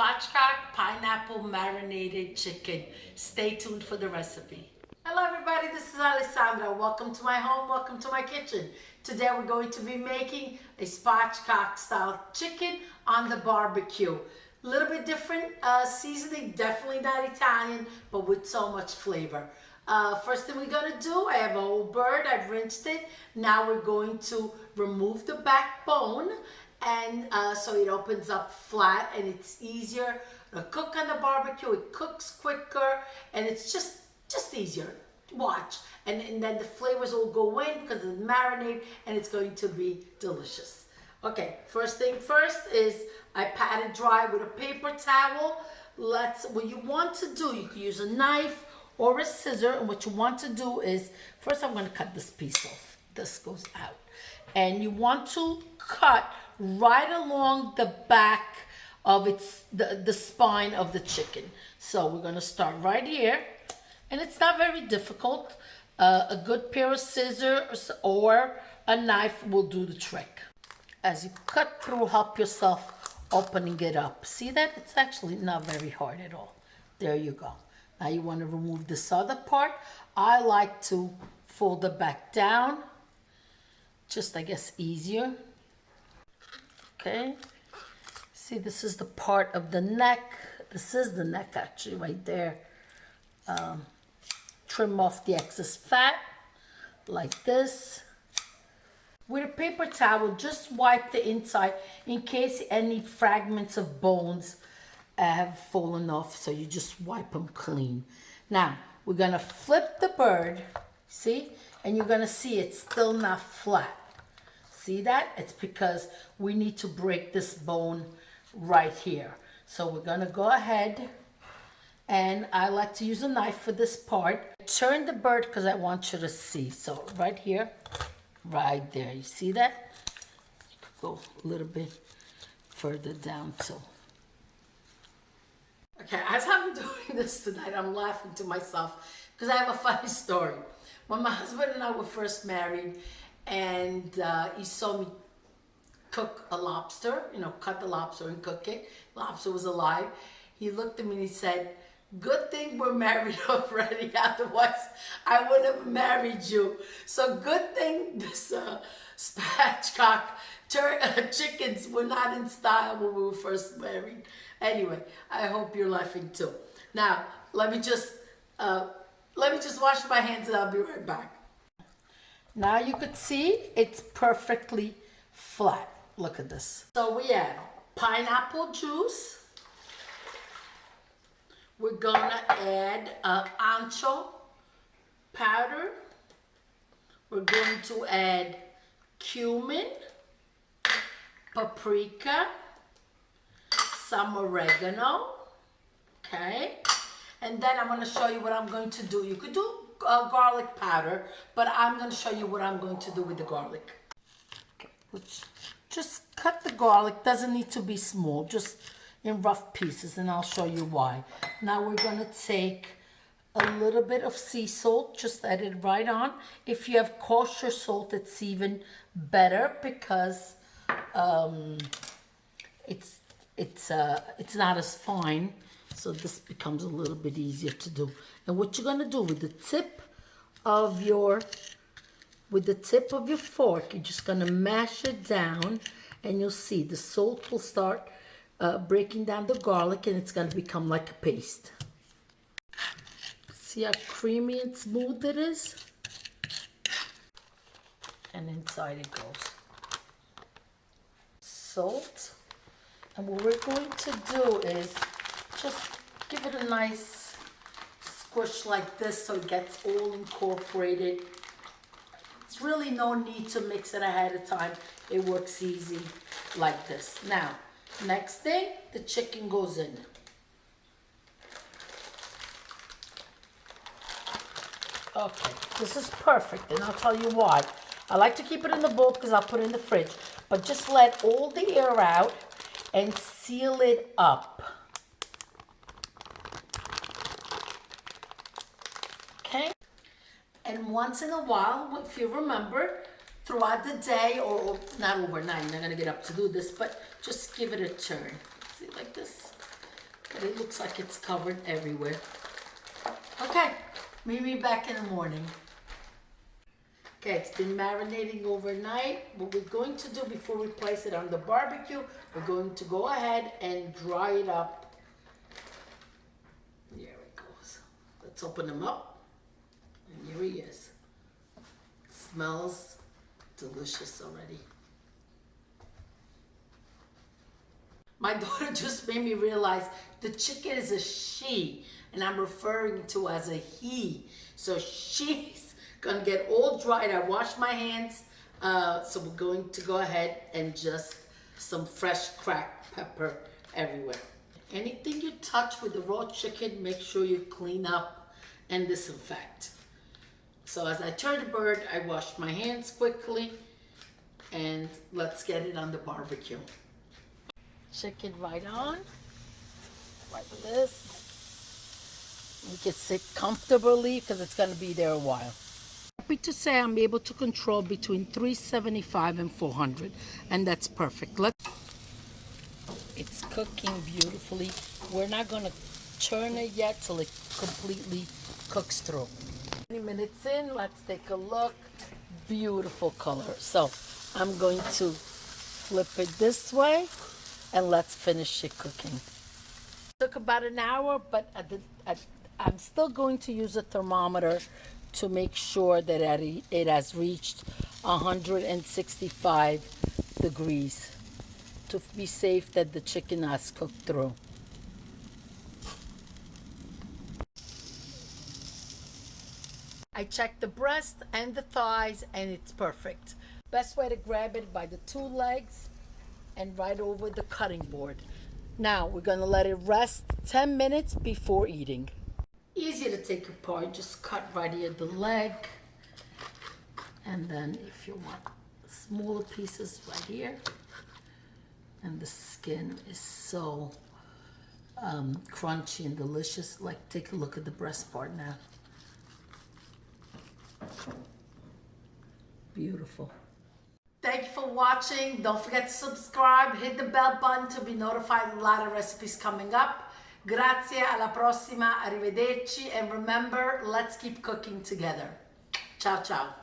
Spatchcock pineapple marinated chicken. Stay tuned for the recipe. Hello everybody, this is Alessandra. Welcome to my home, welcome to my kitchen. Today we're going to be making a spatchcock style chicken on the barbecue. A little bit different seasoning, definitely not Italian, but with so much flavor. First thing we're gonna do, I have a whole bird, I've rinsed it. Now we're going to remove the backbone and so it opens up flat and it's easier to cook on the barbecue. It cooks quicker and it's just easier. Watch. And then the flavors will go in because of the marinade and it's going to be delicious. Okay, first thing first is I pat it dry with a paper towel. What you want to do, you can use a knife or a scissor, and what you want to do is, first I'm going to cut this piece off. This goes out. And you want to cut right along the back of the spine of the chicken. So we're going to start right here. And it's not very difficult. A good pair of scissors or a knife will do the trick. As you cut through, help yourself opening it up. See that? It's actually not very hard at all. There you go. Now you want to remove this other part. I like to fold it back down. Just, I guess, easier. Okay. See, this is the part of the neck. This is the neck, actually, right there. Trim off the excess fat, like this. With a paper towel, just wipe the inside in case any fragments of bones have fallen off, so you just wipe them clean. Now, we're gonna flip the bird, see? And you're gonna see it's still not flat. See that? It's because we need to break this bone right here. So we're gonna go ahead, and I like to use a knife for this part. Turn the bird because I want you to see. So right here, right there, you see that? You could go a little bit further down too. Okay, as I'm doing this tonight, I'm laughing to myself because I have a funny story. When my husband and I were first married, and he saw me cook a lobster, cut the lobster and cook it. Lobster was alive. He looked at me and he said, "Good thing we're married already, otherwise I wouldn't have married you." So good thing this spatchcock chickens were not in style when we were first married. Anyway, I hope you're laughing too. Now, let me just wash my hands and I'll be right back. Now you could see it's perfectly flat. Look at this. So we have pineapple juice. We're gonna add ancho powder. We're going to add cumin, paprika, some oregano, okay? And then I'm gonna show you what I'm going to do. You could do garlic powder, but I'm gonna show you what I'm going to do with the garlic. Okay. Just cut the garlic, doesn't need to be small, just in rough pieces, and I'll show you why. Now we're gonna take a little bit of sea salt, just add it right on. If you have kosher salt, it's even better because it's not as fine, so this becomes a little bit easier to do. And what you're gonna do with the tip of your fork, you're just gonna mash it down, and you'll see the salt will start breaking down the garlic, and it's gonna become like a paste. See how creamy and smooth it is? And inside it goes. Salt. And what we're going to do is just give it a nice squish like this so it gets all incorporated. It's really no need to mix it ahead of time. It works easy like this. Now, next thing, the chicken goes in. Okay, this is perfect, and I'll tell you why. I like to keep it in the bowl because I'll put it in the fridge, but just let all the air out and seal it up. Okay? And once in a while, if you remember, throughout the day, or not overnight, you're not gonna get up to do this, but just give it a turn. See, like this. but it looks like it's covered everywhere. Okay, meet me back in the morning. Okay, it's been marinating overnight. What we're going to do before we place it on the barbecue, we're going to go ahead and dry it up. There it goes. Let's open him up. And here he is. It smells delicious already. My daughter just made me realize the chicken is a she, and I'm referring to as a he. So she's gonna get all dried. I washed my hands, so we're going to go ahead and just some fresh cracked pepper everywhere. Anything you touch with the raw chicken, make sure you clean up and disinfect. So as I turn the bird, I wash my hands quickly, and let's get it on the barbecue. Chicken right on, like this. You can sit comfortably because it's gonna be there a while. Happy to say I'm able to control between 375 and 400, and that's perfect. It's cooking beautifully. We're not gonna turn it yet till it completely cooks through. 20 minutes in, let's take a look. Beautiful color. So I'm going to flip it this way and let's finish it cooking. Took about an hour, but I'm still going to use a thermometer to make sure that it has reached 165 degrees to be safe that the chicken has cooked through. I checked the breast and the thighs and it's perfect. Best way to grab it by the two legs and right over the cutting board. Now we're gonna let it rest 10 minutes before eating. Easy to take apart, just cut right here the leg. And then if you want smaller pieces right here. And the skin is so crunchy and delicious. Like, take a look at the breast part now. Beautiful. Thank you for watching. Don't forget to subscribe, hit the bell button to be notified. A lot of recipes coming up. Grazie, alla prossima, arrivederci, and remember, let's keep cooking together. Ciao, ciao.